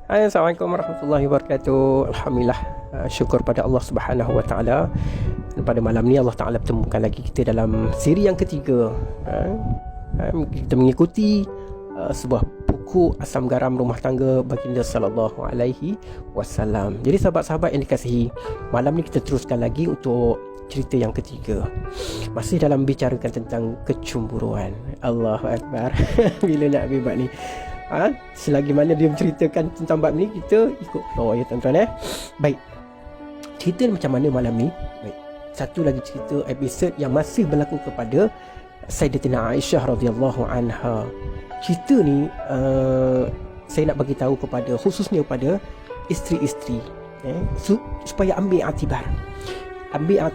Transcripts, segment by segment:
Assalamualaikum warahmatullahi wabarakatuh. Alhamdulillah, syukur pada Allah Subhanahu wa taala. Pada malam ni Allah Taala pertemukan lagi kita dalam siri yang ketiga. Kita mengikuti sebuah buku asam garam rumah tangga baginda sallallahu alaihi wasallam. Jadi sahabat-sahabat yang dikasihi, malam ni kita teruskan lagi untuk cerita yang ketiga. Masih dalam bicarakan tentang kecemburuan. Allahu akbar. Bila nak bebas ni, selagi mana dia menceritakan tentang bab ni, kita ikut flow ya tuan-tuan. Baik, cerita macam mana malam ni? Baik, satu lagi cerita episod yang masih berlaku kepada Sayyidatina Aisyah radhiyallahu anha. Cerita ni saya nak bagi tahu kepada, khususnya kepada isteri-isteri, supaya ambil iktibar, ambil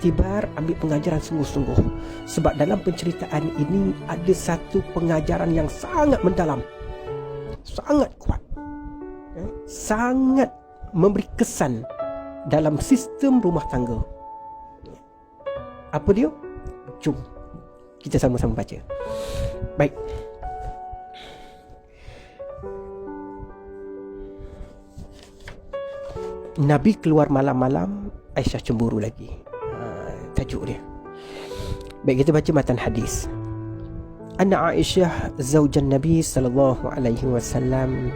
pengajaran sungguh-sungguh. Sebab dalam penceritaan ini ada satu pengajaran yang sangat mendalam, sangat kuat, sangat memberi kesan dalam sistem rumah tangga. Apa dia? Jom kita sama-sama baca. Baik. Nabi keluar malam-malam, Aisyah cemburu lagi. Tajuk dia. Baik, kita baca matan hadis. Anna Aisyah zaujan Nabi sallallahu alaihi wasallam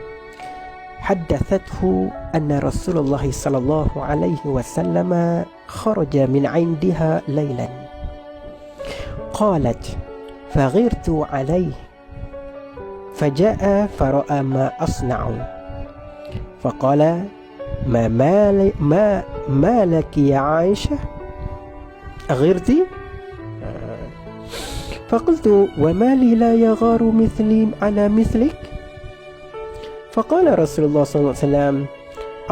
haddathathu anna Rasulullah sallallahu alaihi wasallam kharaja min 'indiha laylan. Qalat faghirtu alayhi فجاء فرأى ما أصنع فقال ما لك يا عائشة أغرتي؟ فقلت وما لي لا يغار مثلي على مثلك؟ فقال رسول الله صلى الله عليه وسلم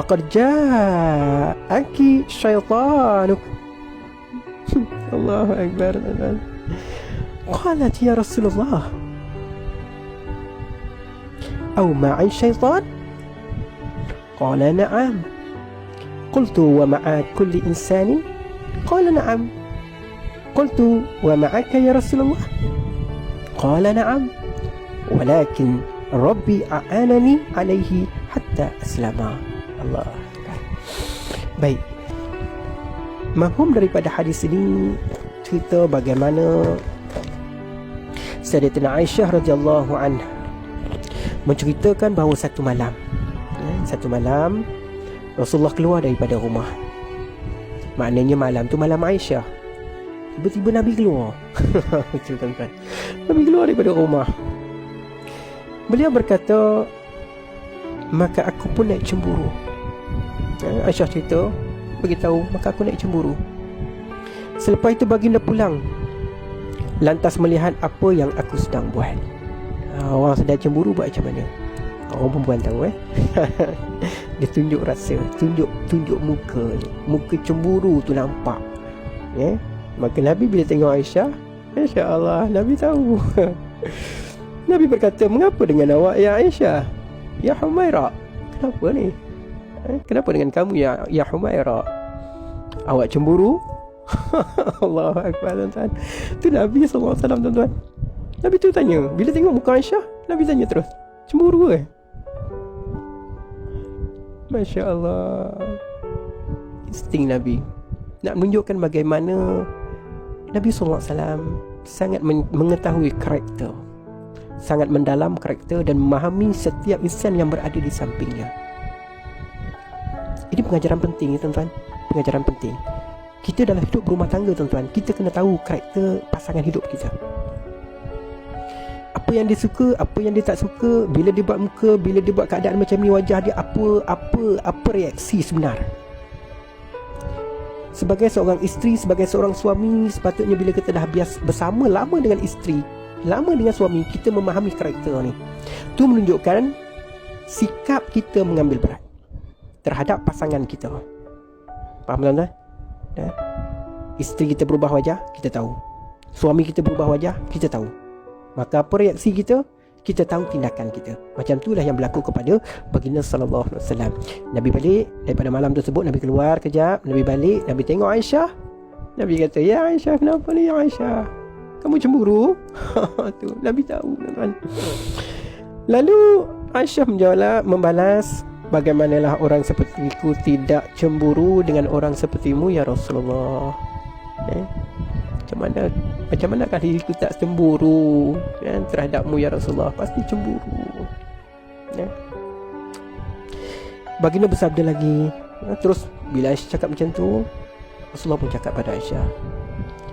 أقد جاءك شيطانك. الله أكبر. قالت يا رسول الله أو معي شيطان؟ قال نعم. قلت ومع كل إنسان؟ قال نعم. قلت ومعك يا رسول الله؟ قال نعم ولكن ربي أعانني عليه حتى أسلم. Allah. Baik, mafhum daripada hadis ini cerita bagaimana Sayyidatina Aisyah radhiyallahu anha menceritakan bahawa satu malam Rasulullah keluar daripada rumah. Maknanya malam tu malam Aisyah. Tiba-tiba Nabi keluar. Tuan-tuan, Nabi keluar daripada rumah. Beliau berkata, maka aku pun naik cemburu. Aisyah cerita, beritahu, maka aku naik cemburu. Selepas itu baginda pulang, lantas melihat apa yang aku sedang buat. Orang sedang cemburu buat macam mana? Orang perempuan tahu Dia tunjuk rasa, tunjuk muka ni. Muka cemburu tu nampak. Maka Nabi bila tengok Aisyah, Masya Allah, Nabi tahu. Nabi berkata, mengapa dengan awak ya Aisyah? Ya Humaira, kenapa ni? Kenapa dengan kamu ya Humaira? Awak cemburu? Allahu Akbar, tuan-tuan. Tu Nabi SAW, tuan-tuan. Nabi tu tanya, bila tengok muka Aisyah, Nabi tanya terus, cemburu ke? Masya Allah. Insting Nabi nak menunjukkan bagaimana Nabi SAW sangat mengetahui karakter, sangat mendalam karakter dan memahami setiap insan yang berada di sampingnya. Ini pengajaran penting ya tuan-tuan. Pengajaran penting. Kita dalam hidup berumah tangga tuan-tuan, kita kena tahu karakter pasangan hidup kita. Apa yang dia suka, apa yang dia tak suka, bila dia buat muka, bila dia buat keadaan macam ni, wajah dia apa reaksi sebenar. Sebagai seorang isteri, sebagai seorang suami, sepatutnya bila kita dah biasa bersama lama dengan isteri, lama dengan suami, kita memahami karakter ni. Itu menunjukkan sikap kita mengambil berat terhadap pasangan kita. Faham tuan-tuan? Isteri kita berubah wajah, kita tahu. Suami kita berubah wajah, kita tahu. Maka apa reaksi kita, kita tahu tindakan kita. Macam itulah yang berlaku kepada baginda sallallahu alaihi wasallam. Nabi balik daripada malam tersebut, Nabi keluar kejap, Nabi balik, Nabi tengok Aisyah. Nabi kata, "Ya Aisyah, kenapa ni ya Aisyah? Kamu cemburu?" Tu Nabi tahu, tuan-tuan. Lalu Aisyah menjawab, membalas Bagaimanalah orang sepertiku tidak cemburu dengan orang sepertimu ya Rasulullah. Macam mana kan diriku tak cemburu terhadapmu ya Rasulullah? Pasti cemburu. Baginda bersabda lagi. Terus bila Aisyah cakap macam tu, Rasulullah pun cakap pada Aisyah,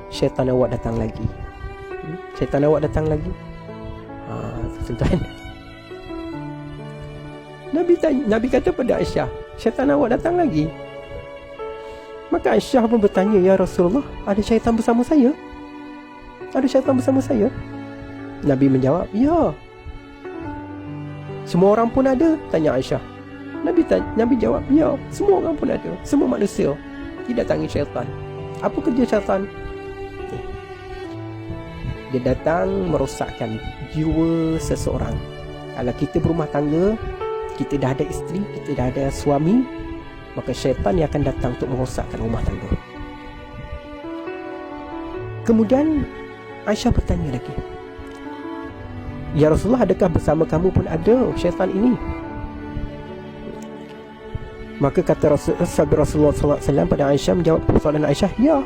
syaitan awak datang lagi. Syaitan awak datang lagi. Tuan-tuan, Nabi kata pada Aisyah, syaitan awak datang lagi. Maka Aisyah pun bertanya, ya Rasulullah, ada syaitan bersama saya? Ada syaitan bersama saya? Nabi menjawab, ya. Semua orang pun ada? Tanya Aisyah. Nabi jawab, ya. Semua orang pun ada. Semua manusia didatangi syaitan. Apa kerja syaitan? Dia datang merosakkan jiwa seseorang. Kalau kita berumah tangga, kita dah ada isteri, kita dah ada suami, maka syaitan yang akan datang untuk merosakkan rumah tangga. Kemudian Aisyah bertanya lagi, ya Rasulullah, adakah bersama kamu pun ada syaitan ini? Maka kata Rasulullah SAW pada Aisyah, menjawab persoalan Aisyah, ya.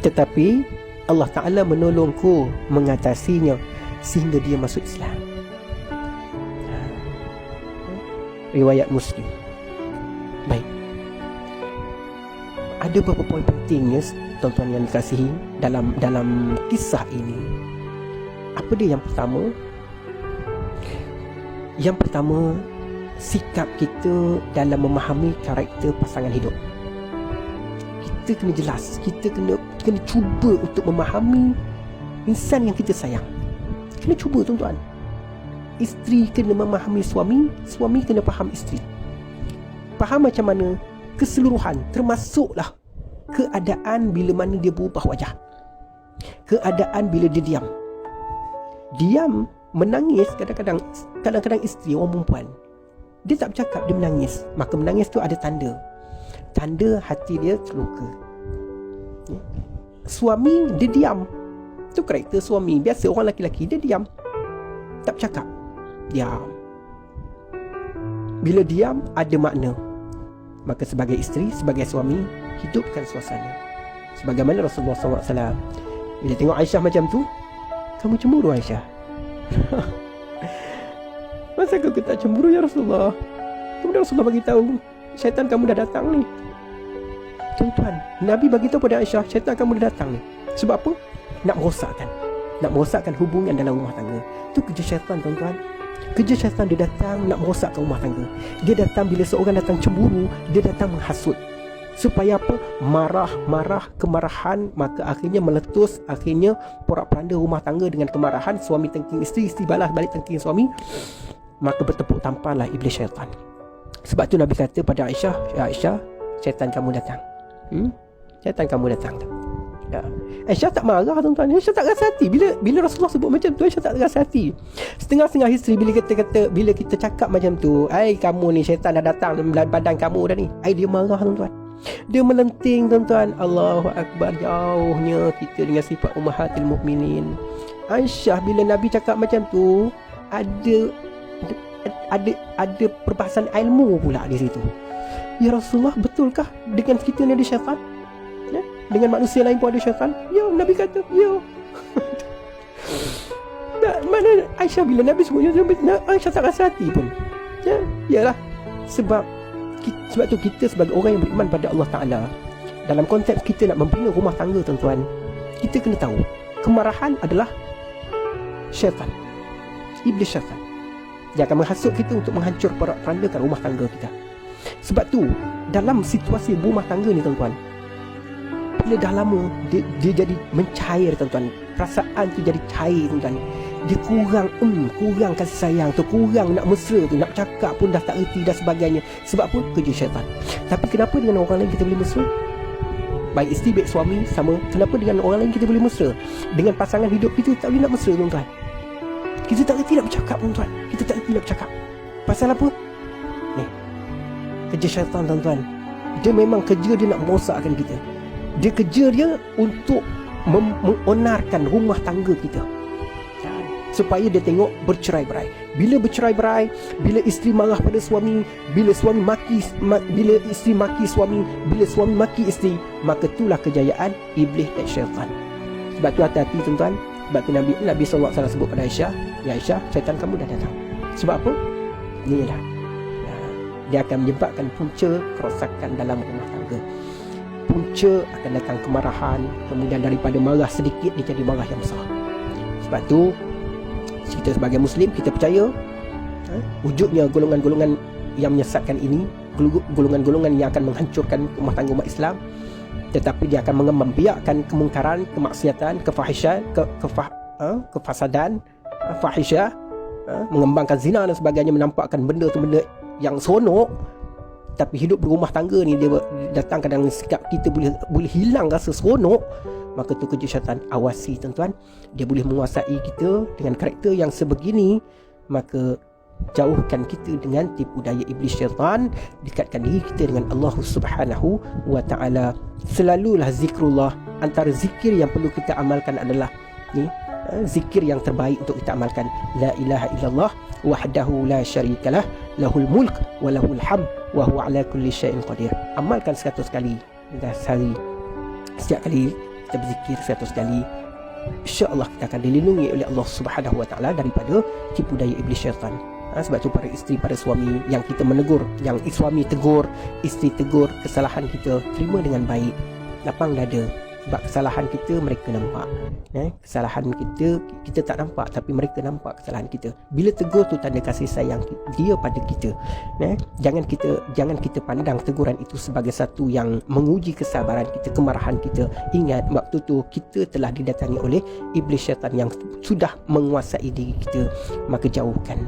Tetapi Allah Ta'ala menolongku mengatasinya sehingga dia masuk Islam. Riwayat Muslim. Baik. Ada beberapa poin pentingnya tuan-tuan yang dikasihi dalam kisah ini. Apa dia yang pertama? Yang pertama, sikap kita dalam memahami karakter pasangan hidup. Kita kena jelas, kita kena cuba untuk memahami insan yang kita sayang. Kena cuba tuan-tuan. Isteri kena memahami suami, suami kena faham isteri. Faham macam mana keseluruhan, termasuklah keadaan bila mana dia berubah wajah, keadaan bila dia diam. Diam, menangis, kadang-kadang isteri, orang perempuan, dia tak bercakap, dia menangis. Maka menangis tu ada tanda hati dia terluka. Suami, dia diam. Itu karakter suami. Biasa orang lelaki-lelaki, dia diam, tak bercakap, diam. Bila diam, ada makna. Maka sebagai isteri, sebagai suami, hidupkan suasana. Sebagaimana Rasulullah SAW, bila tengok Aisyah macam tu, kamu cemburu Aisyah? Masa aku tak cemburu ya Rasulullah? Kemudian Rasulullah bagi tahu, syaitan kamu dah datang ni. Tuan-tuan, Nabi bagi tahu pada Aisyah, syaitan kamu dah datang ni. Sebab apa? Nak merosakkan hubungan dalam rumah tangga. Itu kerja syaitan tuan-tuan. Kerja syaitan, dia datang nak merosakkan rumah tangga. Dia datang bila seorang datang cemburu, dia datang menghasut. Supaya apa? Marah, kemarahan, maka akhirnya meletus, akhirnya porak-poranda rumah tangga dengan kemarahan, suami tengking isteri, isteri balas balik tengking suami. Maka bertepuk tampaklah iblis syaitan. Sebab tu Nabi kata pada Aisyah, ya Aisyah, syaitan kamu datang. Syaitan kamu datang tu. Ya. Aisyah tak marah tuan-tuan. Aisyah tak rasa hati. Bila Rasulullah sebut macam tu, Aisyah tak rasa hati. Setengah-setengah isteri bila kita cakap macam tu, ai kamu ni syaitan dah datang dalam badan kamu dah ni, ai dia marah tuan-tuan. Dia melenting tuan-tuan. Allahu Akbar, jauhnya kita dengan sifat ummahatil mukminin. Aisyah bila Nabi cakap macam tu, ada perbahasan ilmu pula di situ. Ya Rasulullah, betulkah dengan kita ni ada syaitan? Ya? Dengan manusia lain pun ada syaitan? Ya, Nabi kata, ya. Mana Aisyah bila Nabi sebutnya, Aisyah tak rasa hati pun. Ya, yalah. Sebab tu kita sebagai orang yang beriman pada Allah Ta'ala, dalam konteks kita nak membina rumah tangga tuan-tuan, kita kena tahu kemarahan adalah syaitan, iblis syaitan. Dia akan menghasut kita untuk menghancur porak-porandakan rumah tangga kita. Sebab tu dalam situasi rumah tangga ni tuan-tuan, bila dah lama dia jadi mencair tuan-tuan, perasaan tu jadi cair tuan-tuan, dia kurang kasih sayang tu, kurang nak mesra tu, nak cakap pun dah tak erti dan sebagainya. Sebab apa? Kerja syaitan. Tapi kenapa dengan orang lain kita boleh mesra? Baik isteri baik suami sama. Kenapa dengan orang lain kita boleh mesra? Dengan pasangan hidup kita tak boleh nak mesra tuan-tuan. Kita tak erti nak bercakap tuan-tuan. Kita tak erti nak bercakap. Pasal apa? Ni, kerja syaitan tuan-tuan. Dia memang kerja dia nak merosakkan kita. Dia kerja dia untuk mengonarkan rumah tangga kita. supaya dia tengok bercerai-berai. Bila bercerai-berai, bila isteri marah pada suami, bila bila isteri maki suami, bila suami maki isteri, maka itulah kejayaan iblis dan syaitan. Sebab tu hati-hati tuan-tuan. Sebab tu Nabi SAW sebut pada Aisyah, ya Aisyah, syaitan kamu dah datang. Sebab apa? Inilah, dia akan menyebabkan punca kerosakan dalam rumah tangga. Punca akan datang kemarahan, kemudian daripada marah sedikit dia jadi marah yang besar. Sebab tu kita sebagai Muslim, kita percaya wujudnya golongan-golongan yang menyesatkan ini, golongan-golongan yang akan menghancurkan rumah tangga umat Islam, tetapi dia akan membiarkan kemungkaran, kemaksiatan, kefahishan, kefasadan, fahisyah, mengembangkan zina dan sebagainya, menampakkan benda tu benda yang seronok. Tapi hidup berumah tangga ni dia datangkan dengan sikap kita boleh hilang rasa seronok. Maka tu kerja syaitan. Awasi tuan-tuan, dia boleh menguasai kita dengan karakter yang sebegini. Maka jauhkan kita dengan tipu daya iblis syaitan, dekatkan diri kita dengan Allah Subhanahu wa ta'ala. Selalulah zikrullah. Antara zikir yang perlu kita amalkan adalah ni, zikir yang terbaik untuk kita amalkan, la ilaha illallah wahdahu la syarikalah, lahul mulk wa lahul hamd wa huwa ala kulli syai'in qadir. Amalkan 100 kali sehari. Setiap kali kita berzikir 100 kali, insya-Allah kita akan dilindungi oleh Allah Subhanahu wa taala daripada tipu daya iblis syaitan. Sebab tu para isteri, para suami yang kita menegur, yang suami tegur, isteri tegur kesalahan kita, terima dengan baik, lapang dada. Sebab kesalahan kita mereka nampak, kesalahan kita tak nampak, tapi mereka nampak kesalahan kita. Bila tegur tu tanda kasih sayang dia pada kita. Jangan kita pandang teguran itu sebagai satu yang menguji kesabaran kita, kemarahan kita. Ingat, waktu tu kita telah didatangi oleh iblis syaitan yang sudah menguasai diri kita. Maka jauhkan.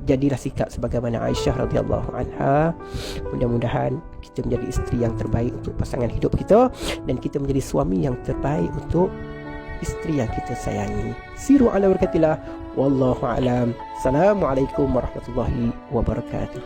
Jadilah sikap sebagaimana Aisyah radhiyallahu anha. Mudah-mudahan kita menjadi isteri yang terbaik untuk pasangan hidup kita, dan kita menjadi suami yang terbaik untuk isteri yang kita sayangi. Siru ala barakatillah. Wallahu alam. Assalamualaikum warahmatullahi wabarakatuh.